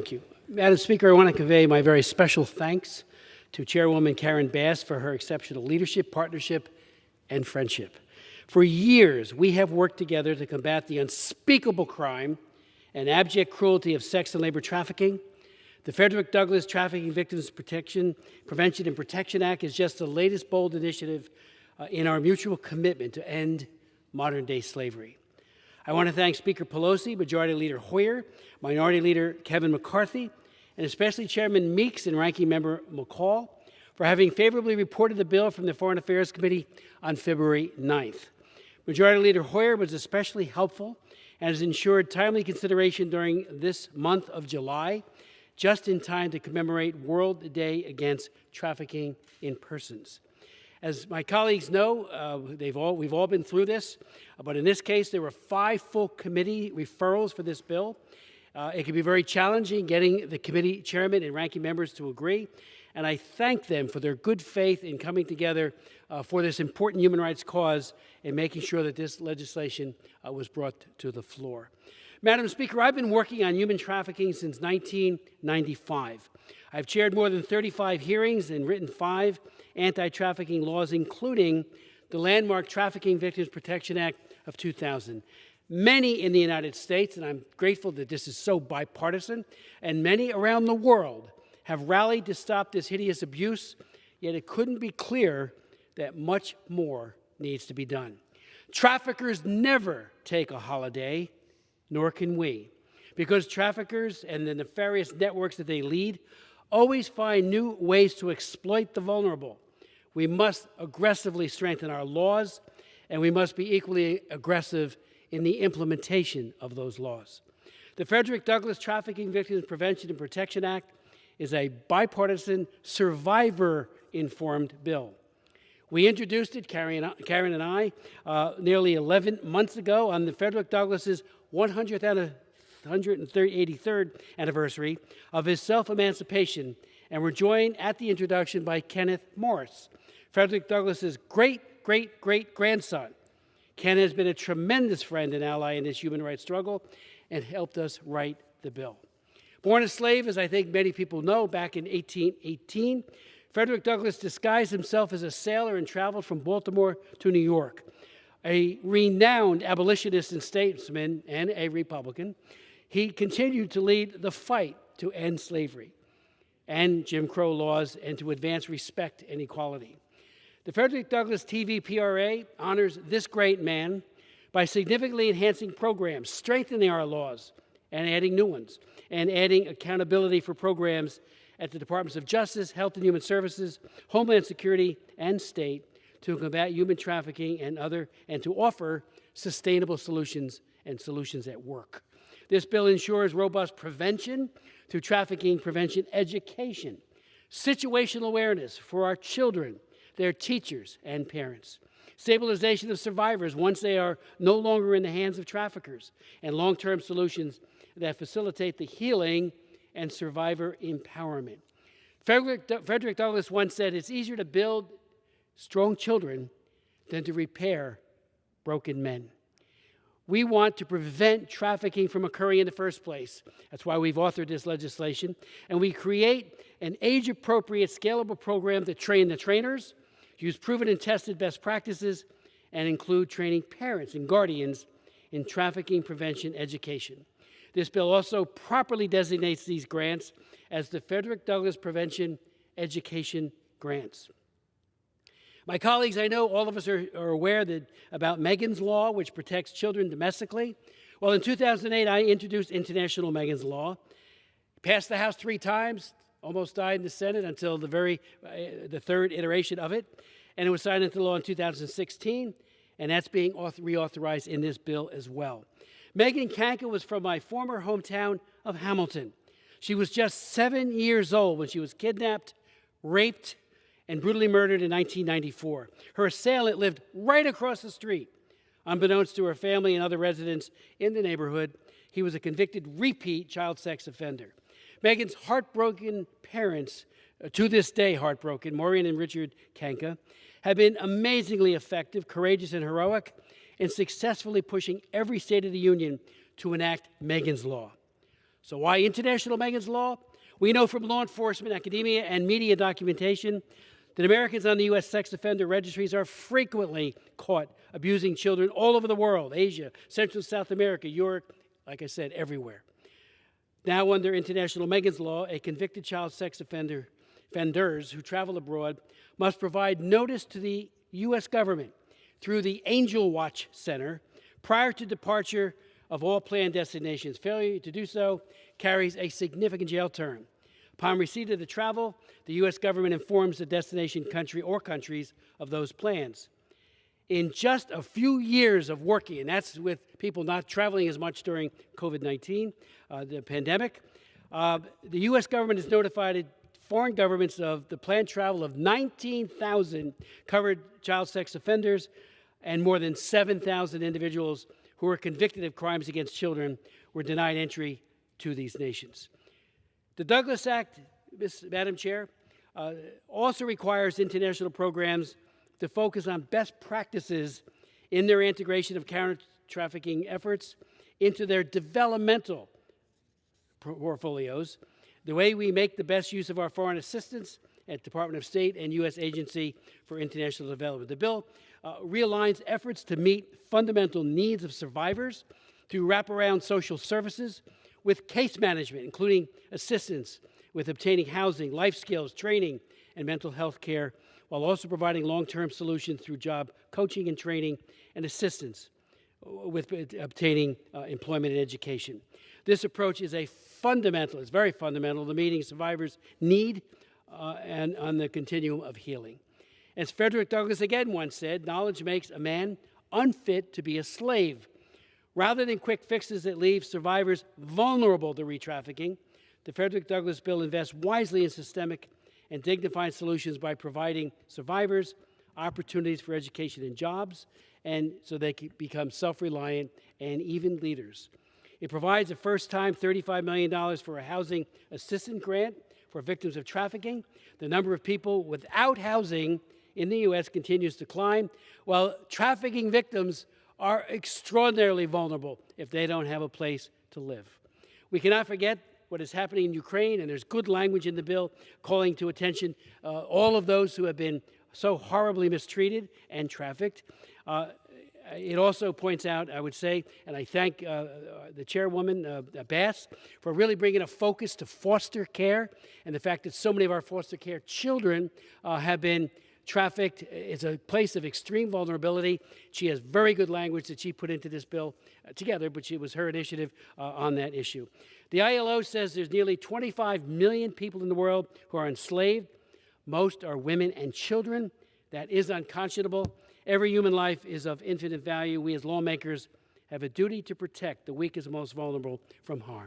Thank you. Madam Speaker, I want to convey my very special thanks to Chairwoman Karen Bass for her exceptional leadership, partnership, and friendship. For years, we have worked together to combat the unspeakable crime and abject cruelty of sex and labor trafficking. The Frederick Douglass Trafficking Victims Prevention and Protection Act is just the latest bold initiative in our mutual commitment to end modern-day slavery. I want to thank Speaker Pelosi, Majority Leader Hoyer, Minority Leader Kevin McCarthy, and especially Chairman Meeks and Ranking Member McCall for having favorably reported the bill from the Foreign Affairs Committee on February 9th. Majority Leader Hoyer was especially helpful and has ensured timely consideration during this month of July, just in time to commemorate World Day Against Trafficking in Persons. As my colleagues know, we've all been through this, but in this case, there were 5 full committee referrals for this bill. It can be very challenging getting the committee chairman and ranking members to agree, and I thank them for their good faith in coming together for this important human rights cause and making sure that this legislation was brought to the floor. Madam Speaker, I've been working on human trafficking since 1995. I've chaired more than 35 hearings and written 5 anti-trafficking laws, including the landmark Trafficking Victims Protection Act of 2000. Many in the United States, and I'm grateful that this is so bipartisan, and many around the world have rallied to stop this hideous abuse, yet it couldn't be clearer that much more needs to be done. Traffickers never take a holiday, nor can we, because traffickers and the nefarious networks that they lead always find new ways to exploit the vulnerable. We must aggressively strengthen our laws, and we must be equally aggressive in the implementation of those laws. The Frederick Douglass Trafficking Victims Prevention and Protection Act is a bipartisan, survivor-informed bill. We introduced it, Karen and I, nearly 11 months ago on the Frederick Douglass's 183rd anniversary of his self-emancipation, and were joined at the introduction by Kenneth Morris, Frederick Douglass's great-great-great-grandson. Ken has been a tremendous friend and ally in this human rights struggle and helped us write the bill. Born a slave, as I think many people know, back in 1818, Frederick Douglass disguised himself as a sailor and traveled from Baltimore to New York. A renowned abolitionist and statesman and a Republican, he continued to lead the fight to end slavery and Jim Crow laws and to advance respect and equality. The Frederick Douglass TVPRA honors this great man by significantly enhancing programs, strengthening our laws, and adding new ones, and adding accountability for programs at the Departments of Justice, Health and Human Services, Homeland Security, and State to combat human trafficking and to offer sustainable solutions and solutions at work. This bill ensures robust prevention through trafficking prevention education, situational awareness for our children, their teachers, and parents, stabilization of survivors once they are no longer in the hands of traffickers, and long-term solutions that facilitate the healing and survivor empowerment. Frederick Douglass once said, "It's easier to build strong children than to repair broken men." We want to prevent trafficking from occurring in the first place. That's why we've authored this legislation. And we create an age-appropriate, scalable program to train the trainers, use proven and tested best practices, and include training parents and guardians in trafficking prevention education. This bill also properly designates these grants as the Frederick Douglass Prevention Education Grants. My colleagues, I know all of us are aware about Megan's Law, which protects children domestically. Well, in 2008, I introduced International Megan's Law. Passed the House 3 times, almost died in the Senate until the third iteration of it. And it was signed into law in 2016, and that's being reauthorized in this bill as well. Megan Kanka was from my former hometown of Hamilton. She was just 7 years old when she was kidnapped, raped, and brutally murdered in 1994. Her assailant lived right across the street. Unbeknownst to her family and other residents in the neighborhood, he was a convicted repeat child sex offender. Megan's heartbroken parents, to this day heartbroken, Maureen and Richard Kanka, have been amazingly effective, courageous, and heroic in successfully pushing every state of the union to enact Megan's Law. So why international Megan's Law? We know from law enforcement, academia, and media documentation that Americans on the U.S. sex offender registries are frequently caught abusing children all over the world, Asia, Central and South America, Europe, like I said, everywhere. Now, under international Megan's Law, a convicted child sex offenders who travel abroad must provide notice to the U.S. government through the Angel Watch Center prior to departure of all planned destinations. Failure to do so carries a significant jail term. Upon receipt of the travel, the U.S. government informs the destination country or countries of those plans. In just a few years of working, and that's with people not traveling as much during COVID-19, the pandemic, the U.S. government has notified foreign governments of the planned travel of 19,000 covered child sex offenders and more than 7,000 individuals who were convicted of crimes against children were denied entry to these nations. The Douglas Act, Madam Chair, also requires international programs to focus on best practices in their integration of counter-trafficking efforts into their developmental portfolios, the way we make the best use of our foreign assistance at Department of State and U.S. Agency for International Development. The bill realigns efforts to meet fundamental needs of survivors through wraparound social services with case management, including assistance with obtaining housing, life skills, training, and mental health care, while also providing long-term solutions through job coaching and training and assistance with obtaining employment and education. This approach is it's very fundamental to meeting survivors' need and on the continuum of healing. As Frederick Douglass again once said, knowledge makes a man unfit to be a slave. Rather than quick fixes that leave survivors vulnerable to re-trafficking, the Frederick Douglass bill invests wisely in systemic and dignified solutions by providing survivors opportunities for education and jobs, and so they can become self-reliant and even leaders. It provides a first-time $35 million for a housing assistance grant for victims of trafficking. The number of people without housing in the U.S. continues to climb, while trafficking victims are extraordinarily vulnerable if they don't have a place to live. We cannot forget what is happening in Ukraine, and there's good language in the bill calling to attention all of those who have been so horribly mistreated and trafficked. It also points out, I would say, and I thank the chairwoman, Bass, for really bringing a focus to foster care and the fact that so many of our foster care children have been trafficked. It's a place of extreme vulnerability. She has very good language that she put into this bill together, but it was her initiative on that issue. The ILO says there's nearly 25 million people in the world who are enslaved. Most are women and children. That is unconscionable. Every human life is of infinite value. We as lawmakers have a duty to protect the weakest and most vulnerable from harm.